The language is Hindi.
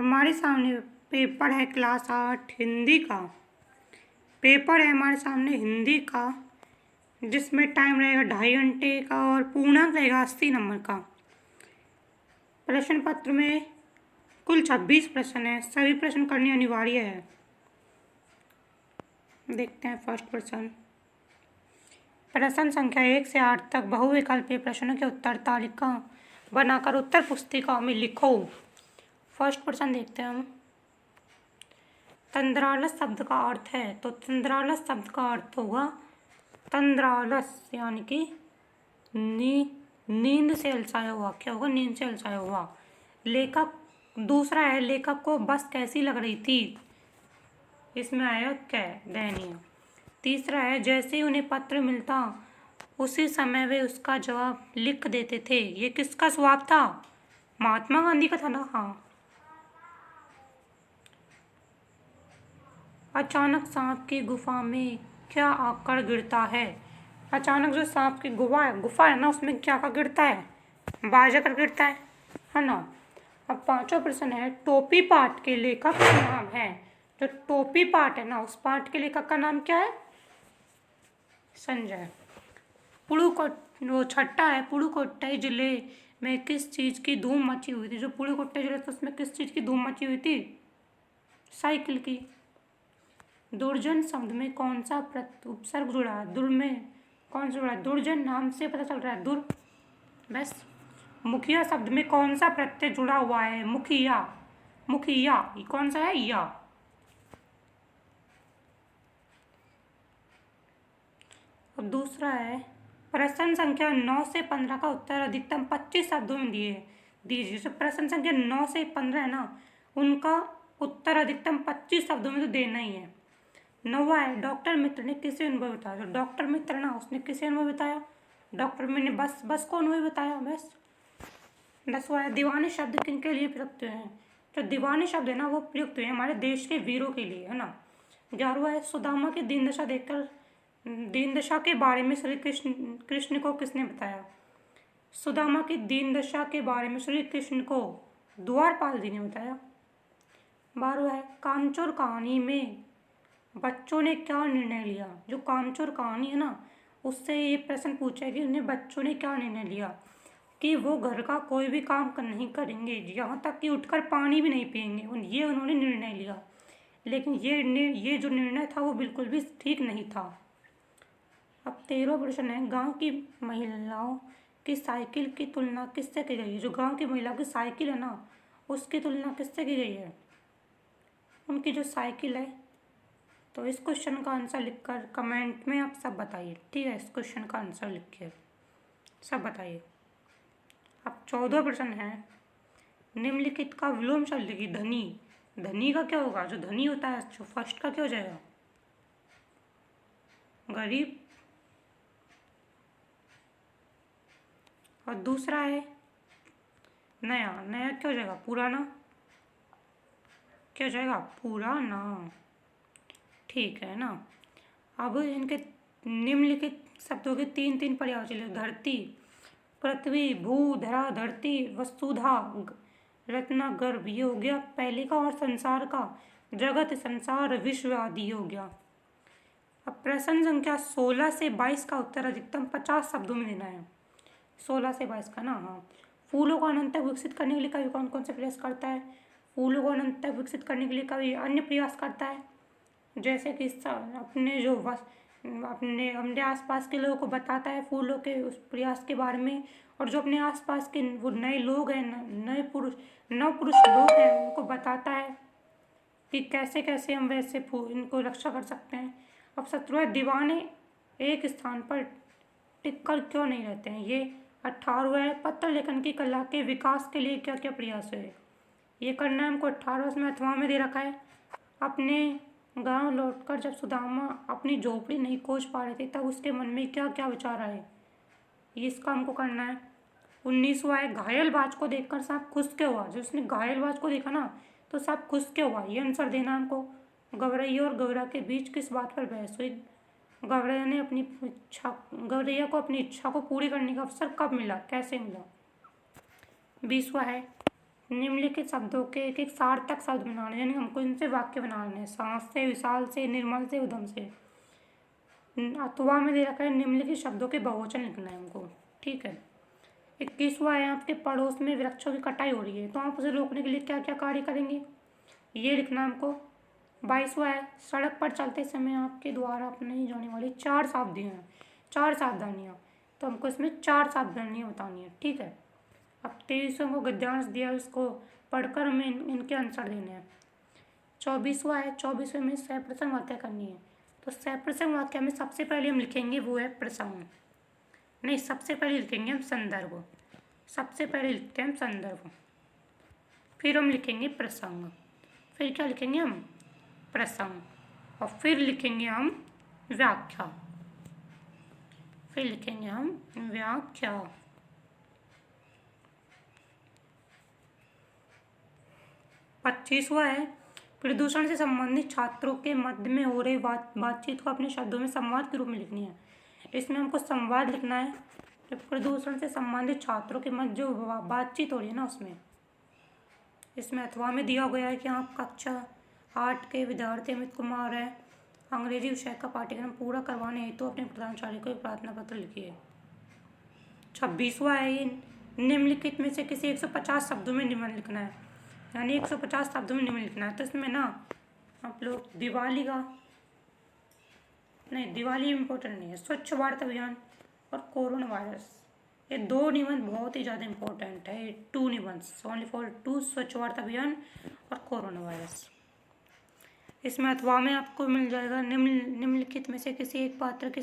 हमारे सामने पेपर है क्लास 8 हिंदी का। पेपर है हमारे सामने हिंदी का, जिसमें टाइम रहेगा 2.5 घंटे का और पूर्णांक रहेगा 80 नंबर का। प्रश्न पत्र में कुल 26 प्रश्न हैं। सभी प्रश्न करने अनिवार्य है। देखते हैं फर्स्ट प्रश्न। प्रश्न संख्या 1 से 8 तक बहुविकल्पीय प्रश्नों के उत्तर तालिका बनाकर उत्तर पुस्तिका में लिखो। फर्स्ट प्रश्न देखते हैं हम। तंद्रालस शब्द का अर्थ है, तो तंद्रालस शब्द का अर्थ होगा तंद्रालस यानी कि नींद से अलसाया हुआ। क्या होगा? नींद से अलसाया हुआ। लेखक दूसरा है, लेखक को बस कैसी लग रही थी, इसमें आया क्या? दयनीय। तीसरा है, जैसे ही उन्हें पत्र मिलता उसी समय वे उसका जवाब लिख देते थे। ये किसका स्वभाव था? महात्मा गांधी का था ना। हाँ। अचानक सांप की गुफा में क्या आकर गिरता है? अचानक जो सांप की गुफा है ना, उसमें क्या आकर गिरता है? बाज आकर गिरता है ना। अब पांचवा प्रश्न है, टोपी पाठ के लेखक का नाम है। जो टोपी पाठ है ना, उस पाठ के लेखक का नाम क्या है? संजय। छठा है, पुडुकोट्टई जिले में किस चीज की धूम मची हुई थी? जो पुडुकोट्टई जिले था उसमें किस चीज की धूम मची हुई थी? साइकिल की। दुर्जन शब्द में कौन सा उपसर्ग जुड़ा है? दुर में कौन सा जुड़ा है? दुर्जन नाम से पता चल रहा है, दुर। बस। मुखिया शब्द में कौन सा प्रत्यय जुड़ा हुआ है? मुखिया। मुखिया ये कौन सा है? या। अब दूसरा है, प्रश्न संख्या 9 से 15 का उत्तर अधिकतम 25 शब्दों में दीजिए। जो प्रश्न संख्या 9 से 15 है ना, उनका उत्तर अधिकतम 25 शब्दों में तो देना ही है। 9वां है, डॉक्टर मित्र ने किसे अनुभव बताया? जो डॉक्टर मित्र ना, उसने किसे अनुभव बताया? डॉक्टर मित्र ने बस को अनुभव बताया। बस। 10वां है, दीवाने शब्द किनके लिए प्रयुक्त हैं? जो दीवाने शब्द है ना, वो प्रयुक्त हुए हमारे देश के वीरों के लिए, है ना। 11वां है, सुदामा की दीन दशा के बारे में श्री कृष्ण को किसने बताया? सुदामा की दीन दशा के बारे में श्री कृष्ण को द्वारपाल जी ने बताया। 12वां है, कामचोर कहानी में बच्चों ने क्या निर्णय लिया? जो कामचोर कहानी है ना, उससे ये प्रश्न पूछा है कि उन्हें बच्चों ने क्या निर्णय लिया कि वो घर का कोई भी काम नहीं करेंगे, यहाँ तक कि उठकर पानी भी नहीं पिएंगे। ये उन्होंने निर्णय लिया, लेकिन ये जो निर्णय था वो बिल्कुल भी ठीक नहीं था। अब 13वां प्रश्न है, गांव की महिलाओं की साइकिल की तुलना किससे की गई है? जो गांव की महिलाओं की साइकिल है ना, उसकी तुलना किससे की गई है? उनकी जो साइकिल है। तो इस क्वेश्चन का आंसर लिखकर कमेंट में आप सब बताइए। ठीक है, इस क्वेश्चन का आंसर लिखिए, सब बताइए। अब 14वां प्रश्न है, निम्नलिखित का विलोम शब्द लिखिए। धनी। धनी का क्या होगा? जो धनी होता है, जो फर्स्ट का क्या हो जाएगा? गरीब। और दूसरा है नया। नया क्या हो जाएगा? पुराना। क्या हो जाएगा? पुराना। ठीक है ना। अब इनके निम्नलिखित शब्दों के 3 पर्यायवाची लिखो। धरती, पृथ्वी, भू, धरा, धरती, वसुधा, रत्ना, गर्भ, ये हो गया पहले का। और संसार का, जगत, संसार, विश्व आदि हो गया। अब प्रश्न संख्या 16 से 22 का उत्तर अधिकतम 50 शब्दों में देना है। 16 से 22 का ना। हाँ। फूलों को अनंत तक विकसित करने के लिए कवि कौन कौन से प्रयास करता है? फूलों को अनंत तक विकसित करने के लिए कवि अन्य प्रयास करता है, जैसे कि अपने आसपास के लोगों को बताता है फूलों के उस प्रयास के बारे में। और जो अपने आसपास के वो नए लोग हैं, नव पुरुष लोग हैं, उनको बताता है कि कैसे कैसे हम वैसे इनको रक्षा कर सकते हैं। अब 17वां, दीवाने एक स्थान पर टिककर क्यों नहीं रहते हैं? ये 18वां है, पत्र लेखन की कला के विकास के लिए क्या क्या प्रयास हुए? ये करना है हमको। 18वां इसमें 8वां में दे रखा है। अपने गांव लौटकर जब सुदामा अपनी झोपड़ी नहीं खोज पा रहे थे, तब उसके मन में क्या क्या विचार आए, ये इसका हमको करना है। 19वां है, घायल बाज को देखकर सांप खुश क्यों हुआ? जब उसने घायल बाज को देखा ना, तो सांप खुश क्यों हुआ? ये आंसर देना हमको। गौरैया और गौरा के बीच किस बात पर बहस हुई? गौरैया को अपनी इच्छा को पूरी करने का अवसर कब मिला, कैसे मिला? 20वां है, निम्नलिखित शब्दों के एक एक सार्थक शब्द बनाने, यानी हमको इनसे वाक्य बनाने हैं। सांस से, विशाल से, निर्मल से, उद्यम से। अथवा में दे रखा है निम्नलिखित शब्दों के बहुवचन लिखना है हमको, ठीक है। 21वां है, आपके पड़ोस में वृक्षों की कटाई हो रही है, तो आप उसे रोकने के लिए क्या क्या कार्य करेंगे, ये लिखना है हमको। 22वां है, सड़क पर चलते समय आपके द्वारा अपनाई जाने वाली 4 सावधानियाँ, 4 सावधानियाँ, तो हमको इसमें 4 सावधानियाँ बतानी है, ठीक है। अब 23वां को गद्यांश दिया है, उसको पढ़कर हमें इनके आंसर देने हैं। 24वां है, 24वें में सप्रसंग वाक्य करनी है, तो सप्रसंग वाक्य में सबसे पहले हम लिखेंगे वो है प्रसंग, नहीं सबसे पहले लिखेंगे हम संदर्भ, सबसे पहले लिखते हैं हम संदर्भ, फिर हम लिखेंगे प्रसंग, फिर क्या लिखेंगे हम प्रसंग, और फिर लिखेंगे हम व्याख्या, फिर लिखेंगे हम व्याख्या। 25वां है, प्रदूषण से संबंधित छात्रों के मध्य में हो रही बातचीत को अपने शब्दों में संवाद के रूप में लिखनी है। इसमें हमको संवाद लिखना है, तो प्रदूषण से संबंधित छात्रों के मध्य जो बातचीत हो रही है ना उसमें। इसमें अथवा में दिया गया है कि आप कक्षा 8 के विद्यार्थी अमित कुमार है, अंग्रेजी विषय का पाठ्यक्रम पूरा करवाने हेतु अपने प्रधानाचार्य को एक प्रार्थना पत्र लिखिए। 26वां है, निम्नलिखित में से किसी 150 शब्दों में निबंध लिखना है, यानी 150 शब्दों में निबंध लिखना है। तो इसमें ना आप लोग दिवाली का, नहीं दिवाली इम्पोर्टेंट नहीं है, स्वच्छ भारत अभियान और कोरोना वायरस, ये 2 निबंध बहुत ही ज़्यादा इम्पोर्टेंट है। ये 2 निबंध ओनली फॉर 2, स्वच्छ भारत अभियान और कोरोना वायरस। इसमें अथवा में आपको मिल जाएगा निम्नलिखित में से किसी एक पात्र के